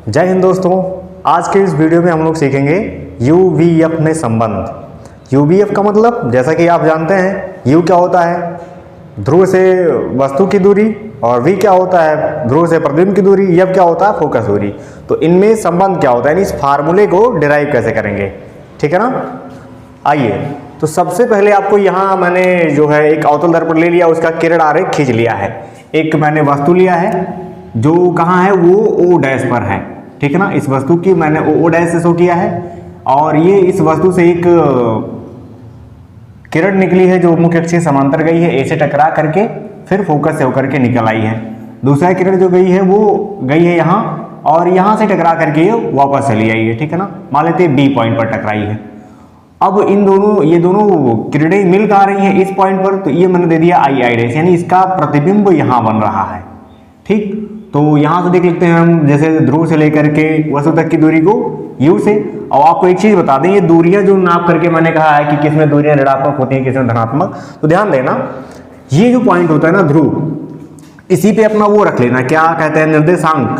जय हिंद दोस्तों। आज के इस वीडियो में हम लोग सीखेंगे UVF में संबंध। UVF का मतलब जैसा कि आप जानते हैं, U क्या होता है ध्रुव से वस्तु की दूरी और V क्या होता है ध्रुव से प्रतिबिंब की दूरी, F क्या होता है फोकस दूरी। तो इनमें संबंध क्या होता है, यानी इस फार्मूले को डिराइव कैसे करेंगे, ठीक है ना। आइए, तो सबसे पहले आपको यहाँ मैंने जो है एक अवतल दर्पण ले लिया, उसका किरण आरेख खींच लिया है। एक मैंने वस्तु लिया है जो कहाँ है, वो O डैश पर है, ठीक है ना। इस वस्तु की मैंने O डैश से शो किया है और ये इस वस्तु से एक किरण निकली है जो मुख्य अक्ष के समांतर गई है, A से टकरा करके फिर फोकस से होकर के निकल आई है। दूसरा किरण जो गई है वो गई है यहाँ और यहाँ से टकरा करके ये वापस चली आई है, ठीक है ना। मान लेते हैं B पॉइंट पर टकराई है। अब ये दोनों किरणें मिल कहाँ रही हैं, इस पॉइंट पर। तो ये मैंने दे दिया I डैश, यानी इसका प्रतिबिंब यहाँ बन रहा है, ठीक। तो यहाँ से देख लेते हैं हम, जैसे ध्रुव से लेकर के वस्तु तक की दूरी को U से। और आपको एक चीज बता दें, ये दूरियां जो नाप करके मैंने कहा है कि किसमें दूरियां ऋणात्मक होती हैं किसमें धनात्मक, तो ध्यान देना ये जो पॉइंट होता है ना ध्रुव, इसी पे अपना वो रख लेना, क्या कहते हैं, निर्देशांक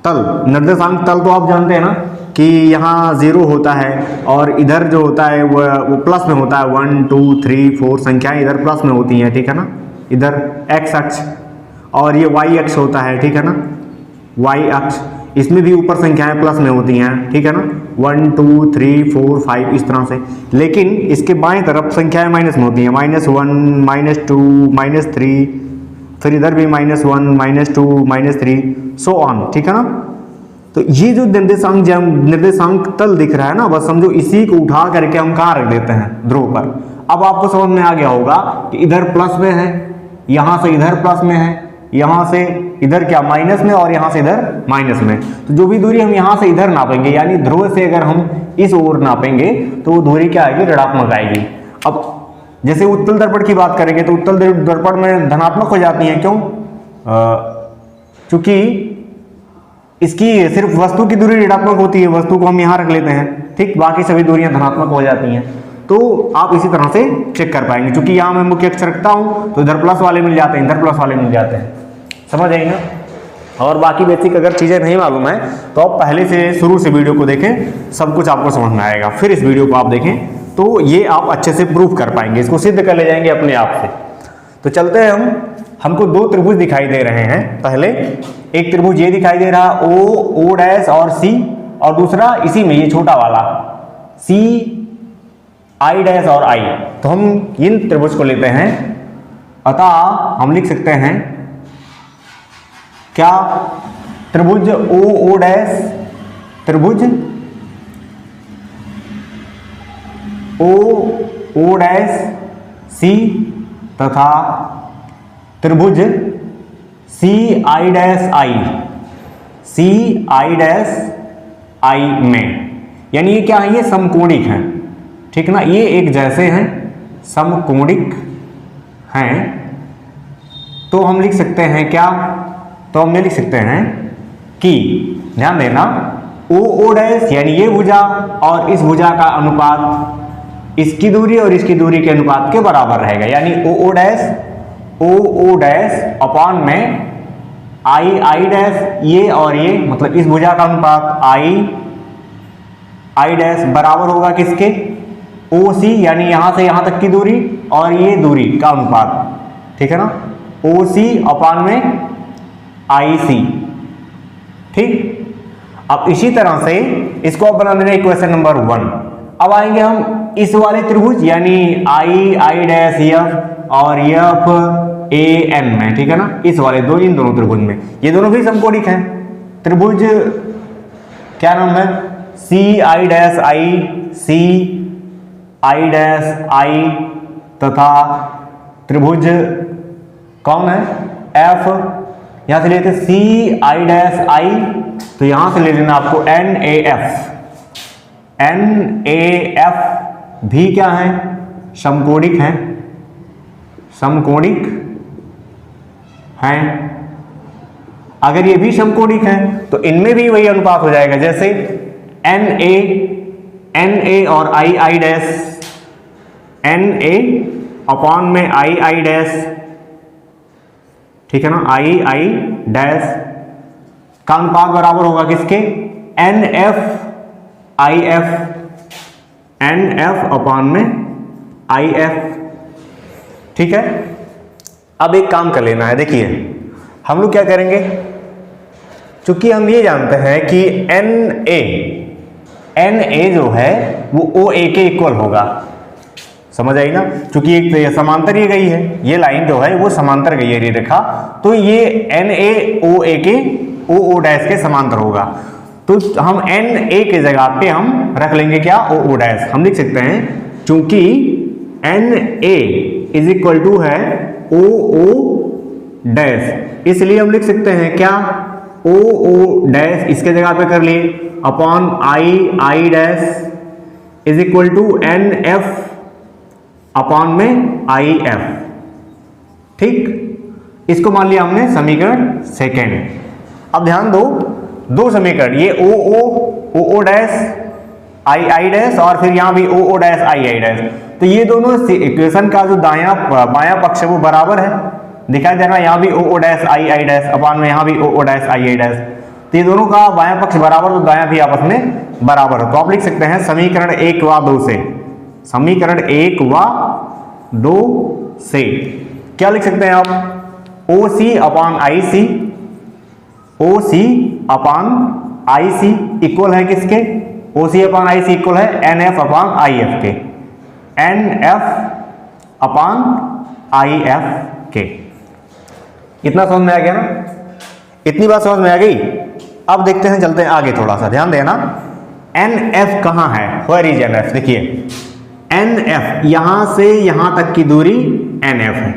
तल। निर्देशांक तल तो आप जानते हैं ना कि यहाँ 0 होता है और इधर जो होता है वो प्लस में होता है। 1 2 3 4 संख्याएं इधर प्लस में होती हैं, ठीक है ना। इधर x अक्ष और ये y अक्ष होता है, ठीक है ना। y अक्ष, इसमें भी ऊपर संख्याएं प्लस में होती हैं, ठीक है ना। 1 2 3 4 5 इस तरह से। लेकिन इसके बाएं तरफ संख्याएं माइनस में होती हैं, -1 -2 -3, फिर इधर भी -1 -2 -3 सो ऑन, ठीक है ना। तो ये जो निर्देशांक तल दिख रहा है ना, बस समझो इसी को उठा करके हम कहाँ रख देते हैं, ध्रुव पर। अब आपको समझ में आ गया होगा कि इधर प्लस में है, यहां से इधर प्लस में है, यहां से इधर क्या माइनस में, और यहां से इधर माइनस में। तो जो भी दूरी हम यहां से इधर नापेंगे, यानी ध्रुव से अगर हम इस ओर नापेंगे तो वो दूरी क्या आएगी, ऋणात्मक आएगी। अब जैसे उत्तल दर्पण की बात करेंगे तो उत्तल दर्पण में धनात्मक हो जाती है, क्यों, क्योंकि इसकी सिर्फ वस्तु की दूरी ऋणात्मक होती है, वस्तु को हम यहां रख लेते हैं, ठीक, बाकी सभी दूरियां धनात्मक हो जाती हैं। तो आप इसी तरह से चेक कर पाएंगे, क्योंकि यहां मैं मुख्य अक्ष रखता हूं तो इधर प्लस वाले मिल जाते हैं, इधर प्लस वाले मिल जाते हैं, समझ आएंगे ना। और बाकी बेसिक अगर चीजें नहीं मालूम है तो आप पहले से शुरू से वीडियो को देखें, सब कुछ आपको समझ में आएगा। फिर इस वीडियो को आप देखें तो ये आप अच्छे से प्रूव कर पाएंगे, इसको सिद्ध कर ले जाएंगे अपने आप से। तो चलते हैं हमको दो त्रिभुज दिखाई दे रहे हैं। पहले एक त्रिभुज ये दिखाई दे रहा O डैश और C, और दूसरा इसी में ये छोटा वाला C I डैश और I। तो हम इन त्रिभुज को लेते हैं, अतः हम लिख सकते हैं क्या, त्रिभुज O डैश, त्रिभुज O डैश C तथा त्रिभुज CI dash I, CI dash I में। यानी ये क्या है, ये समकोणिक है, ठीक ना, ये एक जैसे हैं, समकोणिक हैं। तो हम लिख सकते हैं क्या, तो हम ये लिख सकते हैं कि, ध्यान देना, O डैश यानी ये भुजा और इस भुजा का अनुपात इसकी दूरी और इसकी दूरी के अनुपात के बराबर रहेगा। यानी O डैश अपॉन में I डैश, ये और ये मतलब इस भुजा का अनुपात I डैश बराबर होगा किसके, OC यानी यहां से यहां तक की दूरी और ये दूरी का अनुपात, ठीक है ना, OC अपॉन में IC, ठीक। अब इसी तरह से इसको आप बना देना इक्वेशन नंबर 1। अब आएंगे हम इस वाले त्रिभुज यानी I डैश F और FAN में, ठीक है ना, इस वाले इन दोनों त्रिभुज में। ये दोनों भी समकोणिक हैं। त्रिभुज क्या नाम है, CI डैश I तथा त्रिभुज कौन है, F। यहां से लेते CI डैश I, तो यहां से ले लेना आपको NAF भी क्या है, समकोणिक है, समकोणिक हैं। अगर ये भी समकोणिक है तो इनमें भी वही अनुपात हो जाएगा, जैसे NA और I डैश, NA अपॉन में I डैश, ठीक है ना, I डैश का अनुपात बराबर होगा किसके, N F I F, N F upon में आई एफ। ठीक है, अब एक काम कर लेना है, देखिए हम लोग क्या करेंगे, चूंकि हम ये जानते हैं कि एन ए जो है वो ओ ए के इक्वल होगा, समझ आई ना, चूंकि एक समांतर ये गई है, ये लाइन जो है वो समांतर गई है ये रेखा, तो ये एन ए ओ ए के ओ डैश के समांतर होगा। तो हम एन ए के जगह पे हम रख लेंगे क्या, ओ डैश। हम लिख सकते हैं चूंकि N A is equal to है ओ डैश, इसलिए हम लिख सकते हैं क्या, ओ डैश इसके जगह पे कर लिए upon I dash is equal to N F upon में आई एफ। ठीक, इसको मान लिया हमने समीकरण सेकेंड। अब ध्यान दो, दो समीकरण, ये ओ डैश आई डैश और फिर यहां भी ओ डैश आई डैश, तो ये दोनों इक्वेशन का जो बायां पक्ष है वो बराबर है, दिखाई दे रहा है, यहाँ भी O dash I dash upon में यहाँ भी ओ डैश आई डैश, तो ये दोनों का बायां पक्ष बराबर, तो दायां भी आपस में बराबर है। तो आप लिख सकते हैं समीकरण 1 व 2 से, समीकरण 1 व 2 से क्या लिख सकते हैं आप, O C upon I C, O C upon I C equal है किसके, O C upon I C equal है N F upon I F के, N F upon I F के। इतना समझ में आ गया ना, इतनी बात समझ में आ गई। अब देखते हैं, चलते हैं आगे, थोड़ा सा ध्यान देना, एन एफ कहां है, वेयर इज एन एफ, देखिए एन एफ यहां से यहां तक की दूरी एन एफ है,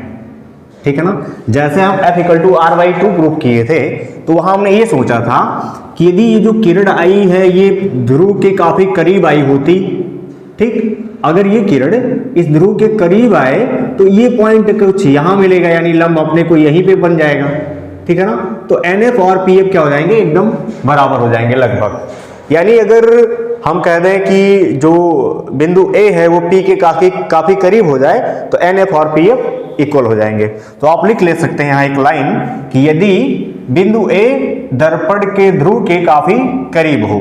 ठीक है ना। जैसे हम F equal to R by 2 proof किए थे, तो वहां हमने ये सोचा था कि यदि ये जो किरण आई है ये ध्रुव के काफी करीब आई होती, ठीक, अगर ये किरण इस ध्रुव के करीब आए तो ये पॉइंट कुछ यहां मिलेगा, यानी लंब अपने को यहीं पे बन जाएगा, ठीक है ना। तो NF और PF क्या हो जाएंगे, एकदम बराबर हो जाएंगे लगभग। यानी अगर हम कह दें कि जो बिंदु A है वो P के काफी करीब हो जाए तो NF और PF इक्वल हो जाएंगे। तो आप लिख ले सकते हैं यहां एक लाइन कि यदि बिंदु A दर्पण के ध्रुव के काफी करीब हो,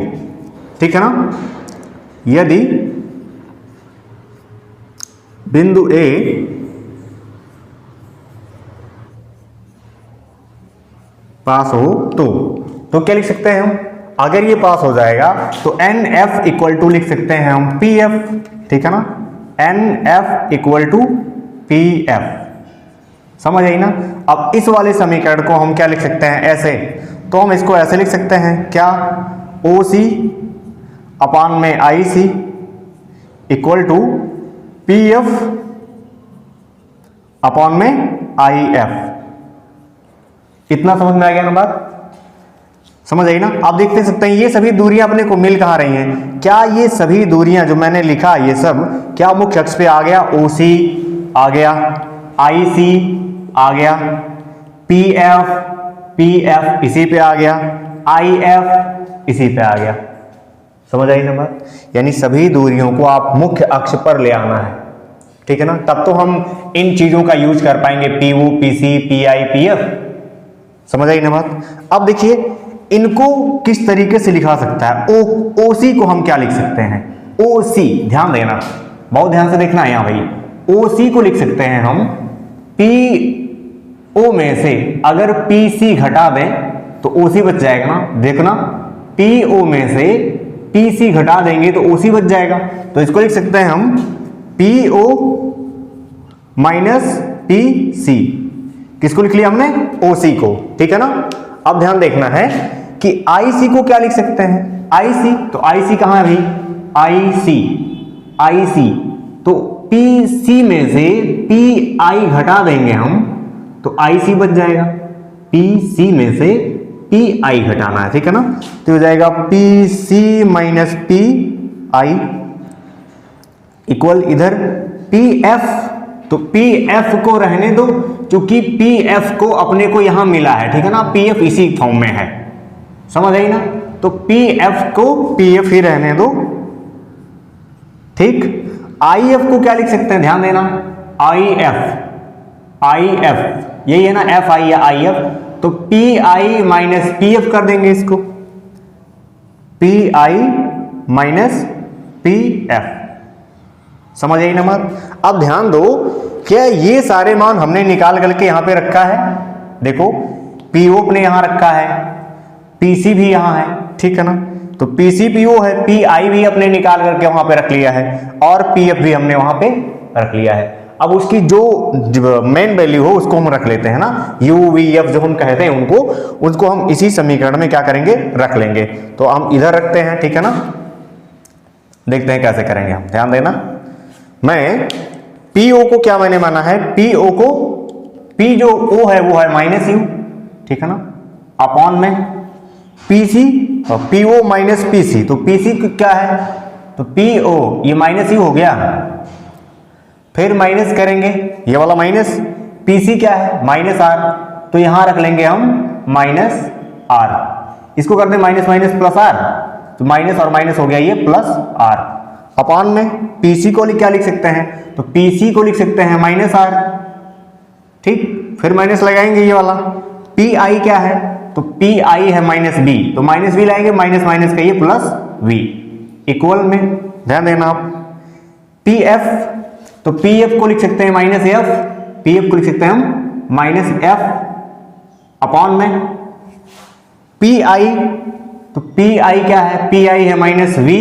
ठीक है ना, यदि बिंदु A पास हो तो क्या लिख सकते हैं हम, अगर ये पास हो जाएगा तो NF इक्वल टू लिख सकते हैं हम PF, ठीक है ना, NF इक्वल टू PF, समझ आई ना। अब इस वाले समीकरण को हम क्या लिख सकते हैं, ऐसे, तो हम इसको ऐसे लिख सकते हैं क्या, OC अपॉन में IC equal to PF upon में IF। इतना समझ में आ गया ना बात, समझ आई ना। आप देखते सकते हैं ये सभी दूरियां अपने को मिल कहां रही हैं, क्या ये सभी दूरियां जो मैंने लिखा ये सब क्या मुख्य अक्ष पे आ गया, OC आ गया, IC आ गया, PF इसी पे आ गया, IF इसी पे आ गया, समझ आई ना बात। यानी सभी दूरियों को आप मुख्य अक्ष पर ले आना है, ठीक है ना, तब तो हम इन चीजों का यूज कर पाएंगे, PO PC PI PF, समझ आई ना बात। अब देखिए इनको किस तरीके से लिखा सकता है, OC को हम क्या लिख सकते हैं, OC, ध्यान देना, बहुत ध्यान से देखना है यहाँ भाई, OC को लिख सकते हैं हम PO में से अगर PC घटा दें तो OC बच जाएगा ना, देखना PO में से PC घटा देंगे तो OC बच जाएगा, तो इसको लिख सकते हैं हम PO माइनस PC, किसको लिख लिया हमने, OC को, ठीक है ना। अब ध्यान देखना है कि IC को क्या लिख सकते हैं, IC, तो IC कहां है भाई, IC, तो PC में से PI घटा देंगे हम तो IC बच जाएगा, PC में से PI घटाना है, ठीक है ना, तो हो जाएगा PC माइनस PI इक्वल इधर PF, तो PF को रहने दो क्योंकि PF को अपने को यहां मिला है, ठीक है ना, PF इसी फॉर्म में है, समझ आई ना, तो PF को PF ही रहने दो, ठीक। IF को क्या लिख सकते हैं, ध्यान देना, IF यही है ना, FI या IF, तो P I minus P F कर देंगे इसको, P I minus P F. समझ आई नंबर। अब ध्यान दो, क्या ये सारे मान हमने निकाल करके यहां पे रखा है, देखो पीओ अपने यहां रखा है, पीसी भी यहां है, ठीक है ना। तो पीसी पीओ है, पी आई भी अपने निकाल करके वहां पे रख लिया है, और पीएफ भी हमने वहां पे रख लिया है। अब उसकी जो मेन वैल्यू हो उसको हम रख लेते हैं ना, यू वी एफ जो हम कहते हैं उसको हम इसी समीकरण में क्या करेंगे, रख लेंगे। तो हम इधर रखते हैं, ठीक है ना। देखते हैं कैसे करेंगे हम, ध्यान देना। मैं पीओ को क्या मैंने माना है, पीओ को, पी जो ओ है वो है माइनस यू, ठीक है ना, अपॉन में पीसी और पीओ माइनस पीसी। तो पीसी क्या है, तो पीओ ये माइनस यू हो गया, फिर माइनस करेंगे ये वाला माइनस, पीसी क्या है माइनस आर, तो यहां रख लेंगे हम माइनस आर, इसको कर दें माइनस माइनस प्लस आर, तो माइनस और माइनस हो गया ये प्लस आर, अपॉन में पीसी को क्या लिख सकते हैं, तो पीसी को लिख सकते हैं माइनस आर, ठीक। फिर माइनस लगाएंगे ये वाला, पी आई क्या है, तो पी आई है माइनस बी, तो माइनस बी लाएंगे, माइनस माइनस का ये प्लस वी, इक्वल में, ध्यान देना आप। पी एफ, तो पी एफ को लिख सकते हैं माइनस एफ, पी एफ को लिख सकते हैं हम माइनस एफ, अपॉन में पी आई, तो पी आई क्या है, पी आई है माइनस वी,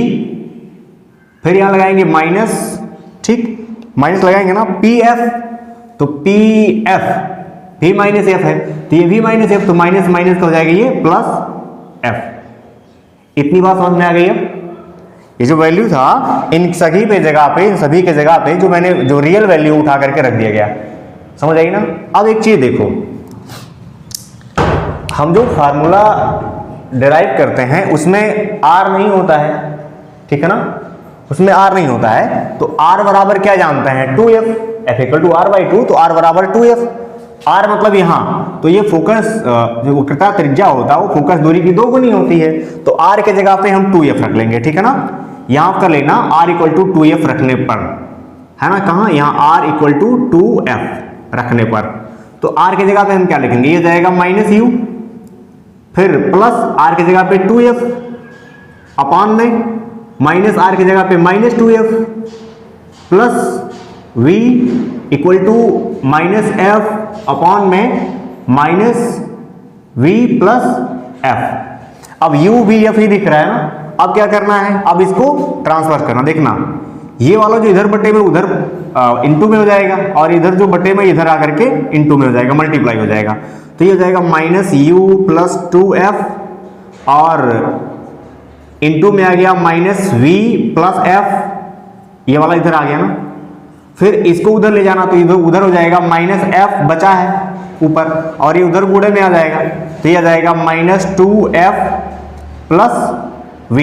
फिर यहां लगाएंगे माइनस, ठीक, माइनस लगाएंगे ना, पी एफ, तो पी एफ भी माइनस एफ है, तो ये भी माइनस एफ, तो माइनस माइनस का हो जाएगा ये प्लस एफ। इतनी बात समझ में आ गई। अब ये जो वैल्यू था इन सभी पे जगह पे, सभी के जगह पे जो मैंने जो रियल वैल्यू उठा करके रख दिया गया, समझ आई ना। अब एक चीज देखो, हम जो फार्मूला डिराइव करते हैं उसमें आर नहीं होता है, ठीक है ना, उसमें आर नहीं होता है, तो आर बराबर क्या जानते हैं, 2f, f equal to R by 2, तो आर बराबर 2f, आर मतलब यहां, तो ये फोकस जो वक्रता त्रिज्या होता है वो फोकस दूरी की 2 गुनी होती है, तो आर के जगह पे हम 2f रख लेंगे, ठीक है ना। यहां कर लेना आर इक्वल टू 2f रखने पर, है ना, कहां, यहां आर इक्वल टू 2f रखने पर, तो आर के जगह पे हम क्या लिखेंगे, ये जाएगा माइनस यू, फिर प्लस आर के जगह पे 2f, अपॉन में माइनस आर की जगह पे minus 2f, plus v equal to minus F, upon में माइनस v प्लस एफ। अब u v f ही दिख रहा है ना, अब क्या करना है, अब इसको ट्रांसफर करना, देखना ये वाला जो इधर बटे में उधर इनटू में हो जाएगा, और इधर जो बटे में इधर आकर के इनटू में हो जाएगा, मल्टीप्लाई हो जाएगा, तो ये हो जाएगा माइनस u प्लस 2f, और इनटू में आ गया माइनस v प्लस f, ये वाला इधर आ गया ना, फिर इसको उधर ले जाना, तो इधर उधर हो जाएगा माइनस f बचा है ऊपर, और ये उधर गुणे में आ जाएगा, तो ये आ जाएगा माइनस 2f प्लस v।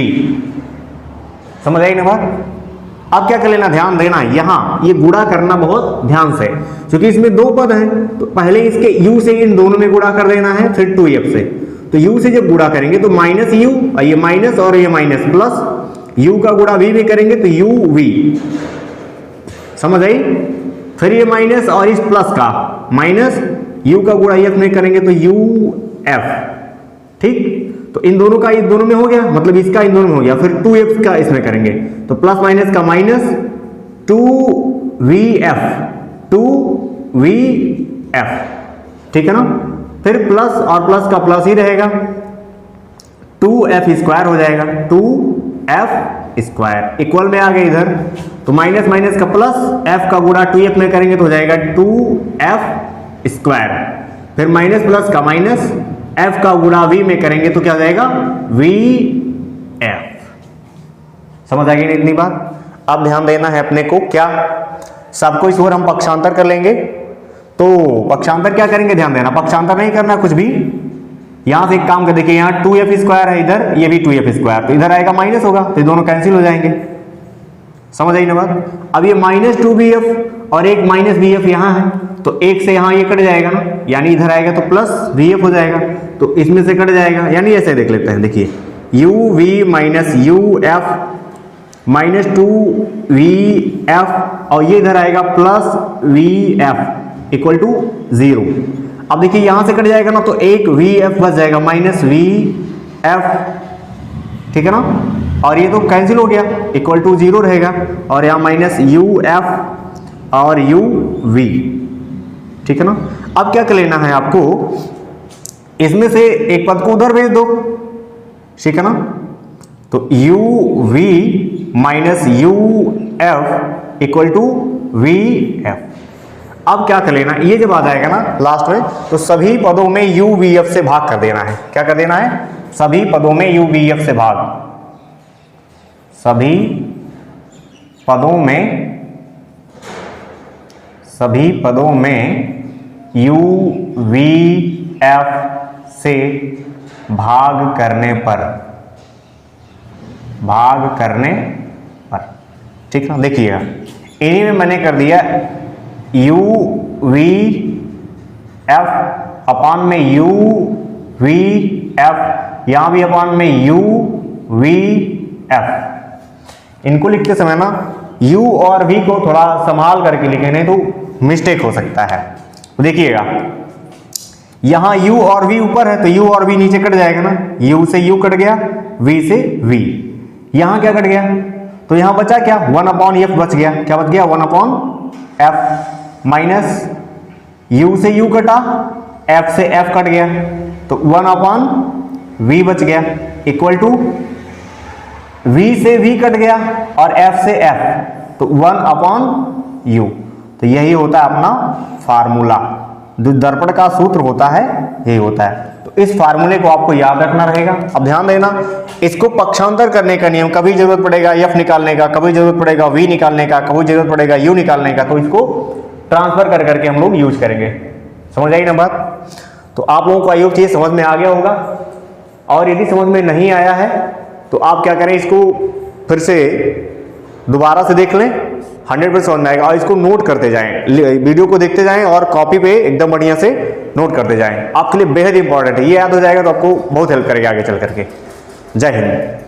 समझ आई ना बात। अब क्या कर लेना, ध्यान देना, यहां ये गुणा करना बहुत ध्यान से, क्योंकि इसमें 2 पद हैं, तो पहले इसके u से इन दोनों में गुणा कर देना है, फिर 2f से, तो u से जब गुणा करेंगे तो माइनस u, ये माइनस और ये माइनस, प्लस u का गुणा v में करेंगे तो u v, समझ आई। फिर ये माइनस और इस प्लस का माइनस u का गुणा f में करेंगे तो u f, ठीक, तो इन दोनों का इस दोनों में हो गया, मतलब इसका इन दोनों में हो गया, फिर 2f का इसमें करेंगे तो प्लस माइनस का माइनस 2vf, 2vf, ठीक है ना, फिर प्लस और प्लस का प्लस ही रहेगा, 2f स्क्वायर हो जाएगा, 2f स्क्वायर, इक्वल में आ गए इधर, तो माइनस माइनस का प्लस, f का गुणा 2f में करेंगे तो हो जाएगा 2f स्क्वायर, फिर माइनस प्लस का माइनस, f का गुणा v में करेंगे तो क्या हो जाएगा vf। समझ आ गई ना इतनी बात। अब ध्यान देना है अपने को, क्या सबको इस ओर हम पक्षांतर कर लेंगे, तो पक्षांतर क्या करेंगे, ध्यान देना, पक्षांतर नहीं करना कुछ भी, यहां से एक काम कर, देखिए यहाँ 2f स्क्वायर है इधर, ये भी 2f स्क्वायर, तो इधर आएगा माइनस होगा, तो ये दोनों कैंसिल हो जाएंगे। समझ आई ना बात। अब ये माइनस 2vf और एक माइनस vf यहाँ है, तो एक से यहाँ ये कट जाएगा ना, यानी इधर आएगा तो प्लस vf हो जाएगा, तो इसमें से कट जाएगा, यानी ऐसे देख लेते हैं, देखिए uv minus uf minus 2vf, और ये इधर आएगा प्लस vf इक्वल टू 0। अब देखिए यहां से कट जाएगा ना तो एक वी एफ बच जाएगा, माइनस वी एफ, ठीक है ना, और ये तो कैंसिल हो गया, इक्वल टू 0 रहेगा, और यहाँ माइनस यू एफ और यू वी, ठीक है ना। अब क्या कर लेना है आपको, इसमें से एक पद को उधर भेज दो, ठीक है ना, तो U V minus U F equal to V F. अब क्या कर लेना, ये जब आ जाएगा ना लास्ट में, तो सभी पदों में यू वी एफ से भाग कर देना है। क्या कर देना है, सभी पदों में यू वी एफ से भाग, सभी पदों में यू वी एफ से भाग करने पर, ठीक ना। देखिएगा इन्हीं में मैंने कर दिया यू वी एफ अपान में यू वी एफ, यहां भी अपान में यू वी एफ। इनको लिखते समय ना u और v को थोड़ा संभाल करके लिखे, नहीं तो मिस्टेक हो सकता है। तो देखिएगा यहां u और v ऊपर है तो u और v नीचे कट जाएगा ना, u से u कट गया, v से v, यहां क्या कट गया, तो यहां बचा क्या, 1/f बच गया। क्या बच गया, 1/f, माइनस u से u कटा, f से f कट गया, तो 1/v बच गया, इक्वल टू v से v कट गया और f से f, तो 1/u। तो यही होता है अपना फार्मूला, जो दर्पण का सूत्र होता है यही होता है। तो इस फार्मूले को आपको याद रखना रहेगा। अब ध्यान देना, इसको पक्षांतर करने का नियम, कभी जरूरत पड़ेगा f निकालने का, कभी जरूरत पड़ेगा v निकालने का, कभी जरूरत पड़ेगा u निकालने का, तो इसको ट्रांसफर कर करके हम लोग यूज करेंगे। समझ आई ना बात। तो आप लोगों को आई होप ये समझ में आ गया होगा, और यदि समझ में नहीं आया है तो आप क्या करें, इसको फिर से दोबारा से देख लें, 100% समझ में आएगा। और इसको नोट करते जाएं, वीडियो को देखते जाएं और कॉपी पे एकदम बढ़िया से नोट करते जाएं। आपके लिए बेहद इंपॉर्टेंट है, ये याद हो जाएगा तो आपको बहुत हेल्प करेगा आगे चल करके। जय हिंद।